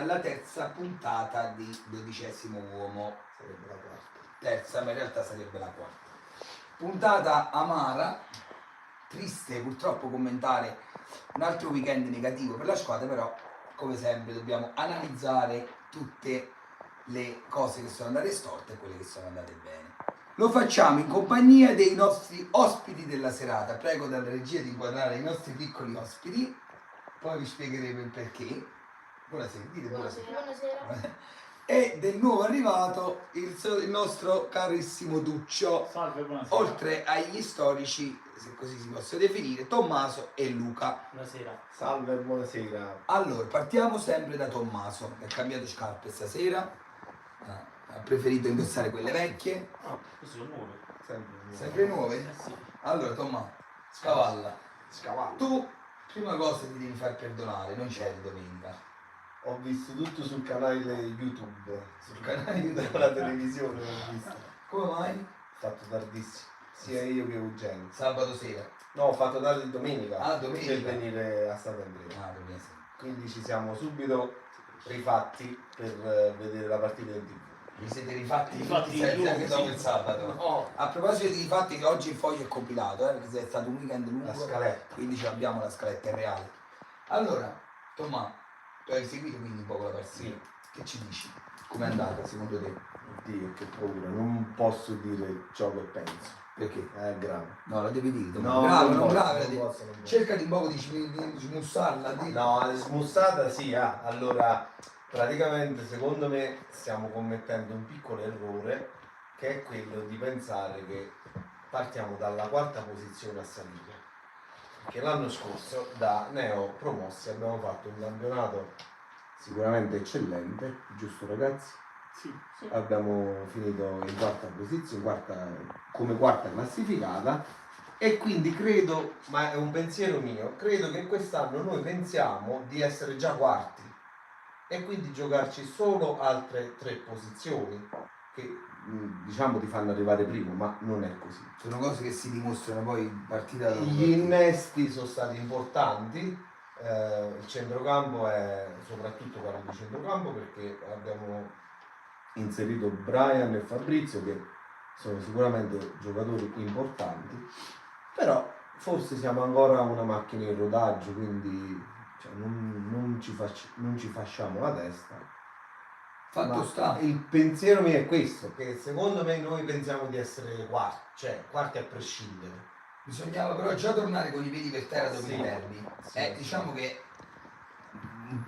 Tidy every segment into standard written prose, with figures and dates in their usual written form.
alla terza puntata di 12° Uomo. Sarebbe la quarta. Terza, ma in realtà sarebbe la quarta. Puntata amara, triste purtroppo commentare un altro weekend negativo per la squadra, però come sempre dobbiamo analizzare tutte le cose che sono andate storte e quelle che sono andate bene. Lo facciamo in compagnia dei nostri ospiti della serata. Prego dalla regia di inquadrare i nostri piccoli ospiti, poi vi spiegheremo il perché. Buonasera, dite buonasera. Buonasera. E del nuovo arrivato il nostro carissimo Duccio. Salve, buonasera. Oltre agli storici, se così si possono definire, Tommaso e Luca. Buonasera. Salve, buonasera. Allora, partiamo sempre da Tommaso, che ha cambiato scarpe stasera, ha preferito indossare quelle vecchie. Queste sono nuove. Sempre nuove? Sì. Allora, Tommaso, scavalla. Scavallo. Tu, prima cosa ti devi far perdonare, non c'eri domenica. Ho visto tutto sul canale YouTube. Sul canale YouTube. della televisione ho visto. Come mai? Ho fatto tardissimo. Sia io che Eugenio. Sabato sera. No, ho fatto tardi domenica. Ah, domenica. Per venire a Sant'Andrea. Ah, domenica sera. Quindi ci siamo subito rifatti per vedere la partita in TV. Vi siete rifatti Rifatti tutti senza lungo, anche dopo sì. il sabato. No, A proposito di fatti che oggi il foglio è compilato, perché è stato un weekend lungo, la scaletta. quindi ce l'abbiamo la scaletta è reale. Allora, Tommaso, tu hai seguito quindi un po' la partita. Sì. Che ci dici? Com'è andata secondo te? Oddio, che paura. Non posso dire ciò che penso. Perché? È grave. No, la devi dire, No, bravo, non posso, brava, non posso, non posso. cerca di un po' di smussarla. No, smussata sì, allora praticamente secondo me stiamo commettendo un piccolo errore che è quello di pensare che partiamo dalla quarta posizione a salire. Perché l'anno scorso da neo promossi abbiamo fatto un campionato sicuramente eccellente, giusto ragazzi? Sì. Abbiamo finito in quarta posizione, come quarta classificata e quindi credo, ma è un pensiero mio, credo che quest'anno noi pensiamo di essere già quarti e quindi giocarci solo altre 3 posizioni che diciamo ti fanno arrivare primo, ma non è così. Sono cose che si dimostrano poi partita dopo Gli partita. innesti sono stati importanti, il centrocampo è soprattutto quello di centrocampo perché abbiamo inserito Brian e Fabrizio che sono sicuramente giocatori importanti, però forse siamo ancora una macchina in rodaggio, quindi cioè, non ci facciamo la testa. Fatto Ma sta. il pensiero mio è questo, che secondo me noi pensiamo di essere quarti, cioè quarti a prescindere. Bisognava però già tornare con i piedi per terra dopo Sì. i derby. Sì. Diciamo che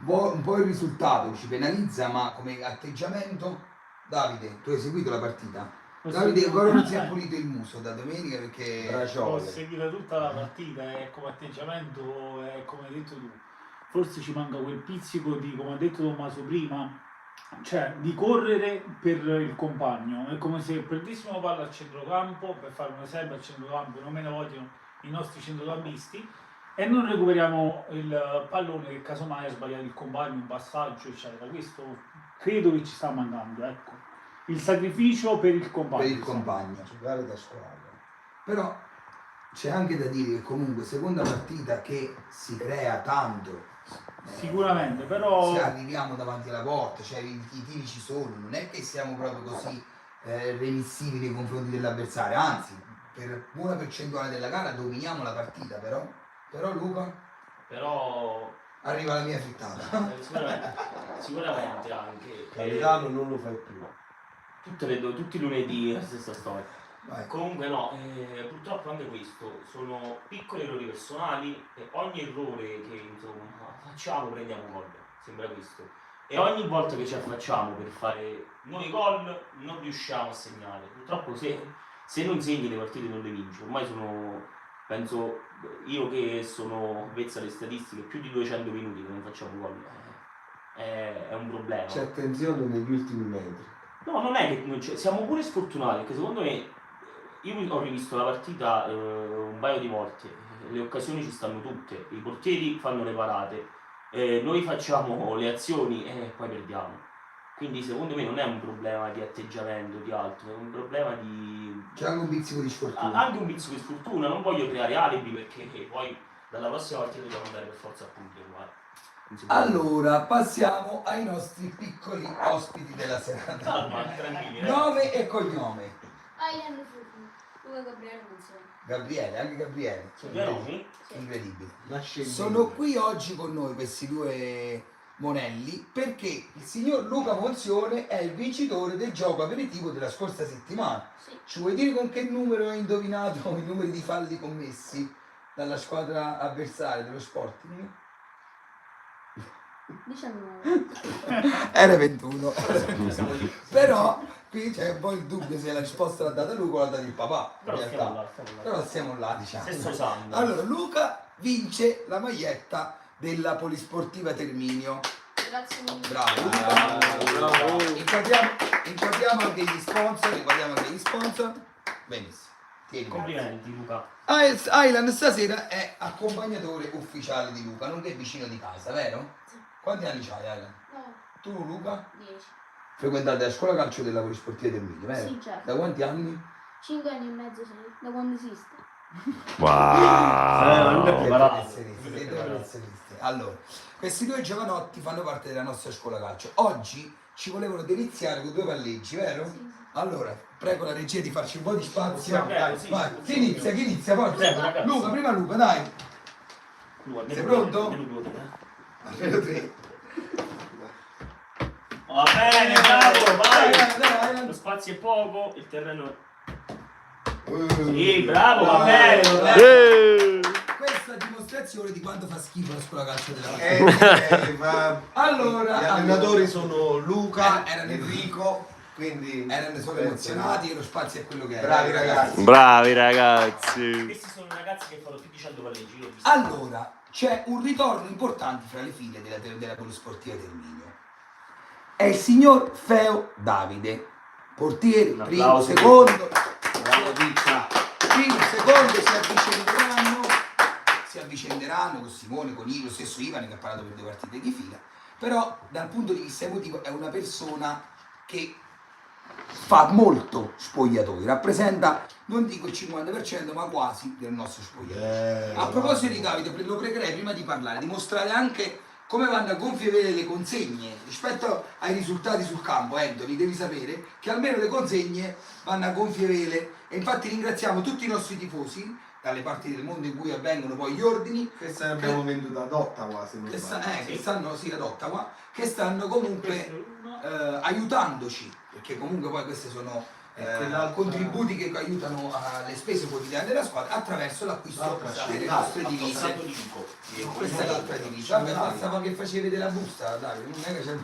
un po' il risultato ci penalizza, ma come atteggiamento, Davide, tu hai seguito la partita? Davide ancora non si è pulito il muso da domenica perché Ho Braciole. seguito tutta la partita e come atteggiamento è come hai detto tu. Forse ci manca quel pizzico di, come ha detto Tommaso prima, cioè di correre per il compagno. È come se prendessimo palla al centrocampo, per fare un esempio al centrocampo, non me ne vogliono i nostri centrocampisti, e non recuperiamo il pallone che casomai ha sbagliato il compagno, un passaggio, eccetera. Questo credo che ci sta mancando, ecco. Il sacrificio per il compagno. per il compagno. Giocare da squadra. Però c'è anche da dire che comunque seconda partita che si crea tanto. Sicuramente, però Se arriviamo davanti alla porta, cioè i tiri ci sono, non è che siamo proprio così remissivi nei confronti dell'avversario, anzi per buona percentuale della gara dominiamo la partita, però Luca Però arriva la mia frittata. sicuramente anche Capitano non lo fai più. tutti i lunedì la stessa storia. Vai. Comunque no, purtroppo anche questo sono piccoli errori personali e ogni errore che insomma facciamo prendiamo gol, sembra questo. E ogni volta che ci affacciamo per fare noi gol non riusciamo a segnare. Purtroppo se non segni le partite non le vinci. Ormai penso, io che sono avvezza alle statistiche, più di 200 minuti che non facciamo gol. È un problema. C'è attenzione negli ultimi metri. No, non è che non c'è, siamo pure sfortunati, perché secondo me, io ho rivisto la partita un paio di volte, le occasioni ci stanno tutte, i portieri fanno le parate, noi facciamo le azioni e poi perdiamo. Quindi secondo me non è un problema di atteggiamento, di altro, è un problema di... C'è anche un pizzico di sfortuna. Anche un pizzico di sfortuna, non voglio creare alibi perché poi dalla prossima partita dobbiamo andare per forza a punti, guarda. non si può. Allora, passiamo ai nostri piccoli ospiti della serata. Calma, tranquilli. Nome e cognome. Island Furno. Luca Gabriele Manzoni. Gabriele, anche Gabriele. Sono due nomi? Incredibile. Nasce Sono qui oggi con noi questi due monelli perché il signor Luca Monzione è il vincitore del gioco aperitivo della scorsa settimana. Sì. Ci vuoi dire con che numero hai indovinato i numeri di falli commessi dalla squadra avversaria dello Sporting? 19. Era 21. Siamo lì. Però qui c'è un po' il dubbio se la risposta l'ha data Luca o l'ha data il papà. In Però realtà. stiamo là, stiamo là. Però siamo là, diciamo. Stesso sangue. Allora, Luca vince la maglietta della Polisportiva Terminio. Grazie mille. Bravo. bravo. Inquadriamo anche gli sponsor. Benissimo. Tieni. Complimenti Luca. Island stasera è accompagnatore ufficiale di Luca, nonché vicino di casa, vero? Sì. Quanti anni c'hai, Island? No, Tu, Luca? 10. Frequentate la scuola calcio della Polisportiva Terminio, vero? Sì, certo. Da quanti anni? 5 anni e mezzo, 6. Da quando esiste. non è preparato. Siete professionisti. Allora, questi due giovanotti fanno parte della nostra scuola calcio. Oggi ci volevano deliziare con due palleggi, vero? Sì. Allora, prego la regia di farci un po' di spazio. Possiamo, Dai, sì, vai. sì, Chi inizia, forza. Prego, ragazzi. Luca, prima Luca, dai. Luca, Sei pronto? almeno due, Almeno tre. Va bene, bravo, vai. Dai. Lo spazio è poco, il terreno è... Sì, Sì, bravo, va bene, va bene. Questa è dimostrazione di quanto fa schifo la scuola calcio della ma Allora, gli allenatori sono Luca, Erano- Enrico, quindi erano solo emozionati e lo spazio è quello che è. Bravi ragazzi. Bravi ragazzi. Questi sono ragazzi che fanno più di 100 palleggi, l'ho visto. Allora, c'è un ritorno importante fra le file della Polisportiva Terminio. È il signor Feo Davide, portiere, Un primo, applauso. secondo, Bravo Piccia. primo, secondo, si avvicenderanno con Simone, con lo stesso Ivan che ha parlato per 2 partite di fila, però dal punto di vista emotivo è una persona che fa molto spogliatoi, rappresenta, non dico il 50%, ma quasi del nostro spogliatoio. A proposito di Davide, lo pregherei prima di parlare, di mostrare anche come vanno a gonfie vele le consegne rispetto ai risultati sul campo. Anthony, devi sapere che almeno le consegne vanno a gonfie vele e infatti ringraziamo tutti i nostri tifosi dalle parti del mondo in cui avvengono poi gli ordini Questa ne abbiamo venduta ad Ottawa, se non che, sbaglio. che stanno sì, ad Ottawa, che stanno comunque aiutandoci, perché comunque poi queste sono quell'altra- contributi che aiutano alle spese quotidiane della squadra attraverso l'acquisto L'altra delle scelta. nostre divise. Stato di Vico. Questa è l'altra divisa. Vabbè, bastava che facevi vedere la busta, dai, non è che c'è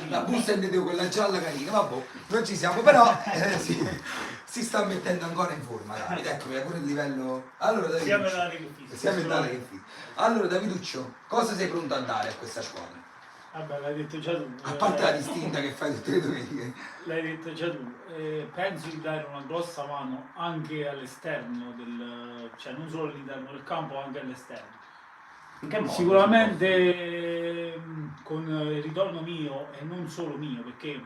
la busta intendevo quella gialla carina, vabbè, non ci siamo, però si sta mettendo ancora in forma, Davide, ecco, è pure il livello. Allora, Sia Daviduccio, mentale che fisico. sia mentale che fisico. Allora, Daviduccio, cosa sei pronto a dare a questa squadra? Vabbè, l'hai detto già tu. A parte la distinta che fai tutte le domeniche. L'hai detto già tu. Penso di dare una grossa mano anche all'esterno cioè non solo all'interno del campo, anche all'esterno. In che modo? Sicuramente con il ritorno mio e non solo mio, perché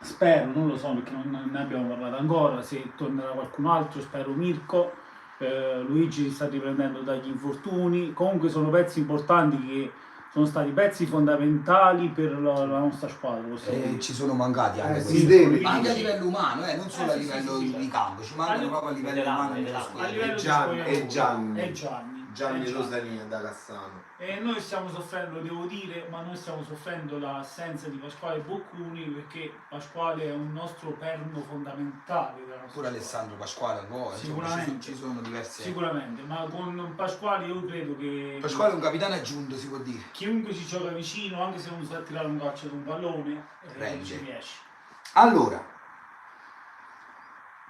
spero, non lo so perché non ne abbiamo parlato ancora, se tornerà qualcun altro, spero Mirko, Luigi si sta riprendendo dagli infortuni, comunque sono pezzi importanti che sono stati pezzi fondamentali per la nostra squadra. possiamo dire. Ci sono mancati anche si questi. deve. Ma anche a livello umano, non solo a Sì, sì, livello sì, sì. di campo, ci mancano proprio a livello umano nella A squadra. livello di Gianni- spogliatoio. e Gianni. E Gianni. Gianni Rosalina da Cassano. E noi stiamo soffrendo, devo dire, ma noi stiamo soffrendo l'assenza di Pasquale Boccuni perché Pasquale è un nostro perno fondamentale della nostra Pure squadra. Alessandro Pasquale ancora, insomma, Sicuramente. ci sono diverse. Sicuramente, ma con Pasquale io credo che Pasquale è un capitano aggiunto, si può dire. chiunque ci gioca vicino, anche se non sa tirare un calcio di un pallone, Rende. ci riesce. Allora,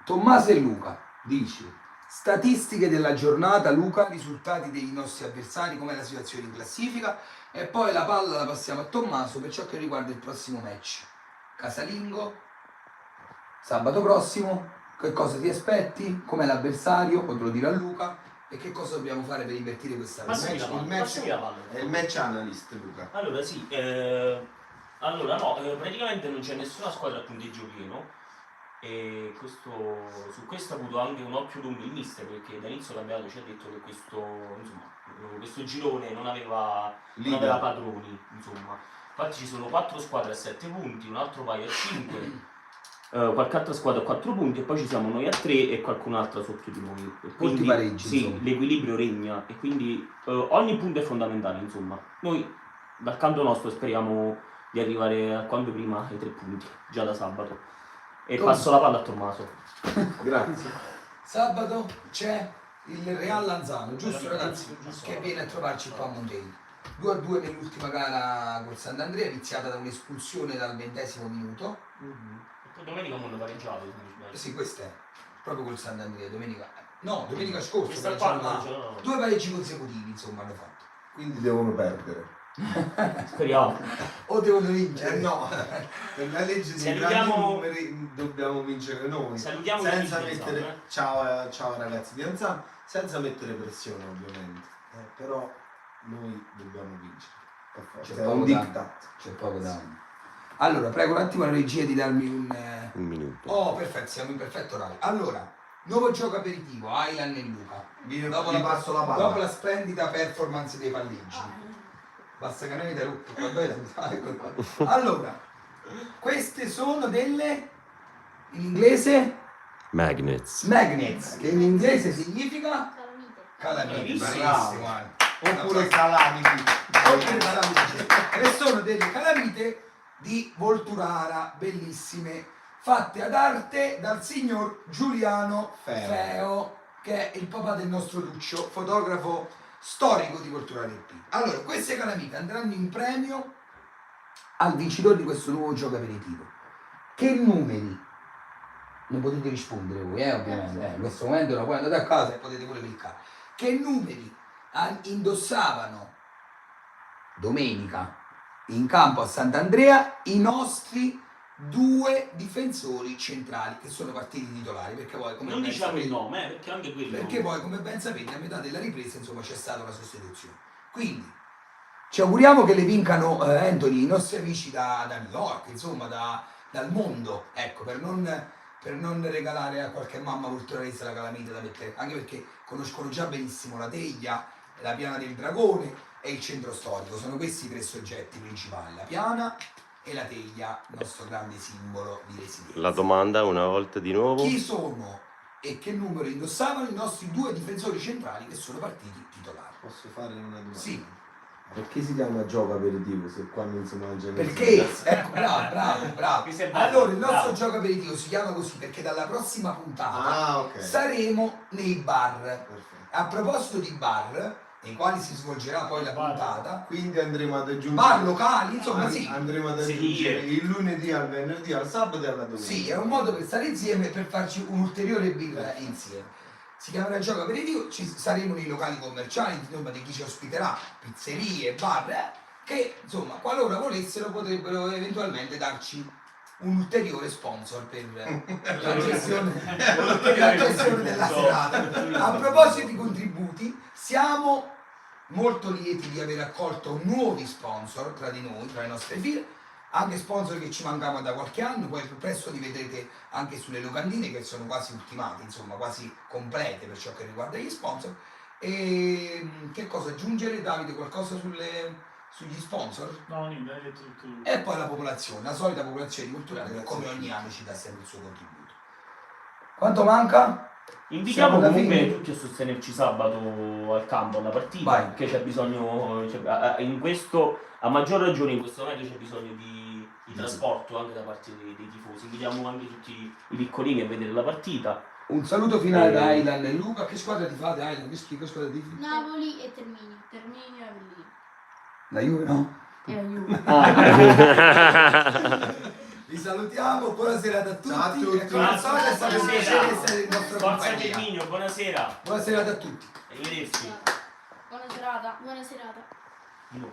Tommaso e Luca, dici, statistiche della giornata, Luca, risultati dei nostri avversari, com'è la situazione in classifica e poi la palla la passiamo a Tommaso per ciò che riguarda il prossimo match. Casalingo, sabato prossimo, che cosa ti aspetti? Com'è l'avversario? Poi te lo dire a Luca e che cosa dobbiamo fare per invertire questa Passami la partita? palla, passami la palla. È il match analyst, Luca. Allora sì, allora no, praticamente non c'è nessuna squadra a punteggio pieno, e su questo ha avuto anche un occhio lungo il mister, perché dall'inizio il campionato ci ha detto che questo girone non aveva padroni, insomma. Infatti ci sono 4 squadre a 7 punti, un altro paio a 5, qualche altra squadra a 4 punti e poi ci siamo noi a 3 e qualcun'altra sotto di noi. E quindi, pareggi, sì, insomma. l'equilibrio regna e quindi ogni punto è fondamentale, insomma. Noi dal canto nostro speriamo di arrivare quanto prima ai 3 punti, già da sabato. E passo la palla a Tommaso. Grazie. Sabato c'è il Real Lanzano, giusto ragazzi? Che viene a trovarci qua a Monteghi. 2-2 nell'ultima gara col Sant'Andrea, iniziata da un'espulsione dal 20° minuto. E poi domenica hanno pareggiato, se non mi sbaglio. Sì, questo è proprio col Sant'Andrea, domenica scorsa. Questa pareggiano, qua, ma no. 2 pareggi consecutivi, insomma, hanno fatto. Quindi devono perdere. Speriamo. O devono vincere. No, per la legge dei grandi Salutiamo- numeri dobbiamo vincere noi. Salutiamo Senza i Vicenza, mettere ciao ragazzi di Anzano, senza mettere pressione ovviamente. Però noi dobbiamo vincere. Per forza. C'è È poco un da- diktat. C'è poco da. Allora, prego un attimo la regia di darmi un. Un minuto. Oh, perfetto, siamo in perfetto orario. Allora, nuovo gioco aperitivo, Aylan e Luca. Vi Dopo passo la palla. Dopo la splendida performance dei palleggi. Basta che non avete rotto. Allora, queste sono delle. In inglese? Magnets. Magnets, che in inglese significa. Calamite. Calamite. Bravo. Bravissimo. Oppure calamiti. Oppure calamite. E sono delle calamite di Volturara, bellissime, fatte ad arte dal signor Giuliano Feo, che è il papà del nostro Lucio, fotografo storico di Volturara EP. Allora, queste calamite andranno in premio al vincitore di questo nuovo gioco aperitivo. Che numeri? Non potete rispondere voi, ovviamente. In questo momento non poi andate a casa e potete pure cliccare. Che numeri indossavano domenica in campo a Sant'Andrea i nostri 2 difensori centrali che sono partiti titolari, perché poi come Non ben diciamo il sapete- nome, perché anche quello. perché poi come ben sapete a metà della ripresa insomma c'è stata una sostituzione. Quindi ci auguriamo che le vincano Anthony, i nostri amici da New York, insomma dal mondo, ecco, per non regalare a qualche mamma culturalista la calamita da mettere, anche perché conoscono già benissimo la teglia, la piana del dragone e il centro storico. Sono questi i 3 soggetti principali, la piana e la teglia, il nostro grande simbolo di residenza. La domanda una volta di nuovo. Chi sono e che numero indossavano i nostri 2 difensori centrali che sono partiti titolari? Posso fare una domanda? Sì. Perché si chiama gioco aperitivo se qua non si mangia niente? Perché? Ecco, bravo. Questo è bello, Allora, il nostro bravo. gioco aperitivo si chiama così perché dalla prossima puntata Ah, ok. saremo nei bar. Perfetto. A proposito di bar, nei quali si svolgerà poi la Bar. puntata, Quindi andremo ad aggiungere bar locali, insomma sì. Andremo ad Sì. aggiungere il lunedì al venerdì, al sabato e alla domenica. Sì, è un modo per stare insieme e per farci un'ulteriore birra insieme. Si chiamerà gioco aperitivo, ci saremo nei locali commerciali, insomma, di chi ci ospiterà, pizzerie, bar, che insomma, qualora volessero potrebbero eventualmente darci un ulteriore sponsor per la gestione della serata. A proposito di contributi, siamo molto lieti di aver accolto nuovi sponsor tra di noi, tra le nostre file, anche sponsor che ci mancavano da qualche anno, poi presto li vedrete anche sulle locandine che sono quasi ultimate, insomma quasi complete per ciò che riguarda gli sponsor. E che cosa aggiungere, Davide, qualcosa sugli sponsor? No, niente, hai detto tutto tu. E poi la popolazione, la solita popolazione culturale che come ogni anno ci dà sempre il suo contributo. Quanto manca? Invitiamo Siamo alla comunque fine. tutti a sostenerci sabato al campo, alla partita, Vai. perché c'è bisogno, in questo, a maggior ragione in questo momento c'è bisogno di trasporto anche da parte dei tifosi. Invitiamo anche tutti i piccolini a vedere la partita. Un saluto finale da Aylan e Luca. Che squadra ti fate, Aylan? Che squadra ti fate? Napoli e Termini. Termini e Avellino. La Juve no? E la Juve. Vi salutiamo, buona serata a tutti. Ciao a tutti. E come al solito è stato un piacere essere in vostra Forza compagnia. Terminio, buonasera. Buona serata a tutti. Arrivederci. Buona serata. Buona serata. No.